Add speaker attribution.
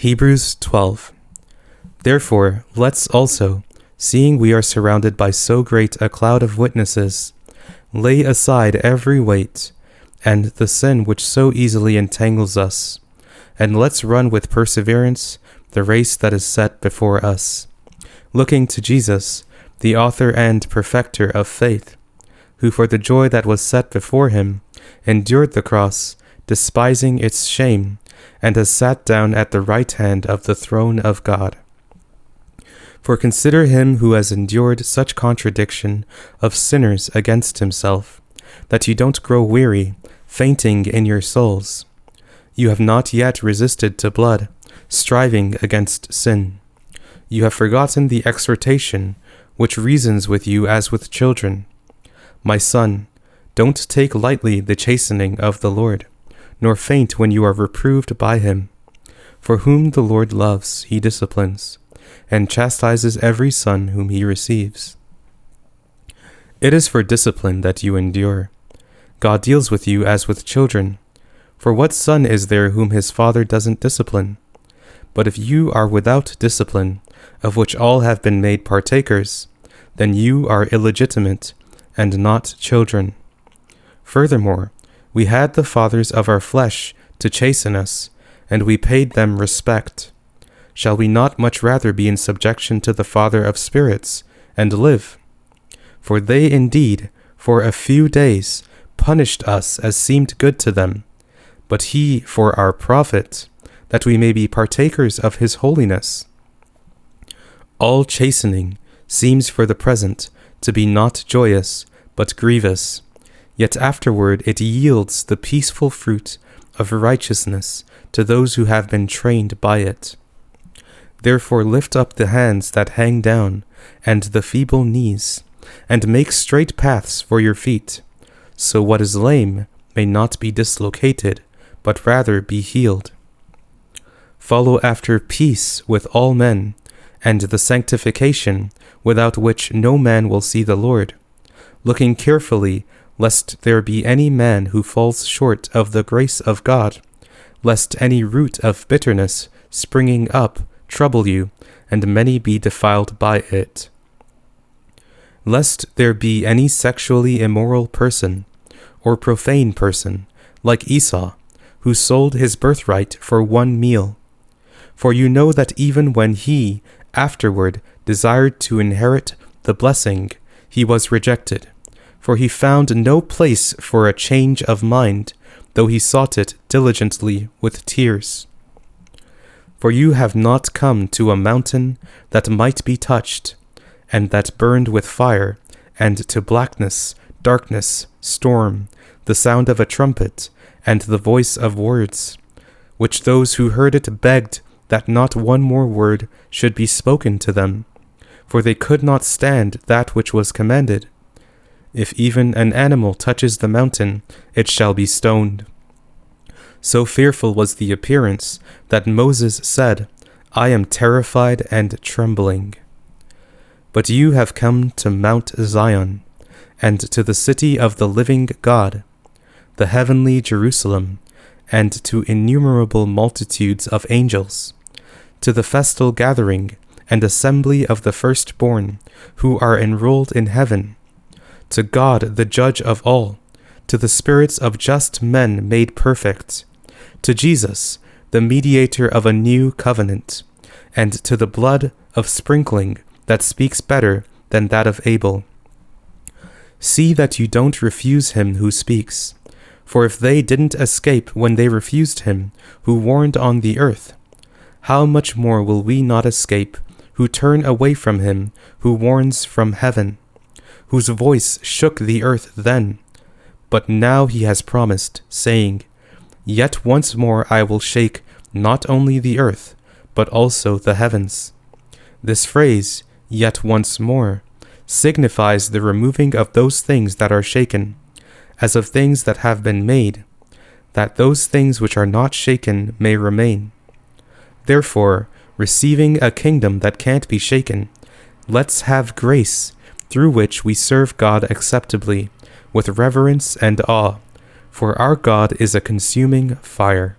Speaker 1: Hebrews 12. Therefore, let's also, seeing we are surrounded by so great a cloud of witnesses, lay aside every weight, and the sin which so easily entangles us, and let's run with perseverance the race that is set before us, looking to Jesus, the author and perfecter of faith, who for the joy that was set before him endured the cross, despising its shame, and has sat down at the right hand of the throne of God. For consider him who has endured such contradiction of sinners against himself, that you don't grow weary, fainting in your souls. You have not yet resisted to blood, striving against sin. You have forgotten the exhortation, which reasons with you as with children. My son, don't take lightly the chastening of the Lord, nor faint when you are reproved by him. For whom the Lord loves, he disciplines, and chastises every son whom he receives. It is for discipline that you endure. God deals with you as with children. For what son is there whom his father doesn't discipline? But if you are without discipline, of which all have been made partakers, then you are illegitimate, and not children. Furthermore, we had the fathers of our flesh to chasten us, and we paid them respect. Shall we not much rather be in subjection to the Father of spirits, and live? For they indeed, for a few days, punished us as seemed good to them, but he for our profit, that we may be partakers of his holiness. All chastening seems for the present to be not joyous, but grievous, yet afterward it yields the peaceful fruit of righteousness to those who have been trained by it. Therefore lift up the hands that hang down, and the feeble knees, and make straight paths for your feet, so what is lame may not be dislocated, but rather be healed. Follow after peace with all men, and the sanctification without which no man will see the Lord, looking carefully lest there be any man who falls short of the grace of God, lest any root of bitterness springing up trouble you, and many be defiled by it. Lest there be any sexually immoral person, or profane person, like Esau, who sold his birthright for one meal. For you know that even when he, afterward, desired to inherit the blessing, he was rejected, for he found no place for a change of mind, though he sought it diligently with tears. For you have not come to a mountain that might be touched, and that burned with fire, and to blackness, darkness, storm, the sound of a trumpet, and the voice of words, which those who heard it begged that not one more word should be spoken to them, for they could not stand that which was commanded. If even an animal touches the mountain, it shall be stoned. So fearful was the appearance that Moses said, I am terrified and trembling. But you have come to Mount Zion, and to the city of the living God, the heavenly Jerusalem, and to innumerable multitudes of angels, to the festal gathering and assembly of the firstborn, who are enrolled in heaven, to God the judge of all, to the spirits of just men made perfect, to Jesus, the mediator of a new covenant, and to the blood of sprinkling that speaks better than that of Abel. See that you don't refuse him who speaks, for if they didn't escape when they refused him who warned on the earth, how much more will we not escape who turn away from him who warns from heaven, whose voice shook the earth then, but now he has promised, saying, Yet once more I will shake not only the earth, but also the heavens. This phrase, yet once more, signifies the removing of those things that are shaken, as of things that have been made, that those things which are not shaken may remain. Therefore, receiving a kingdom that can't be shaken, let's have grace, through which we serve God acceptably, with reverence and awe, for our God is a consuming fire.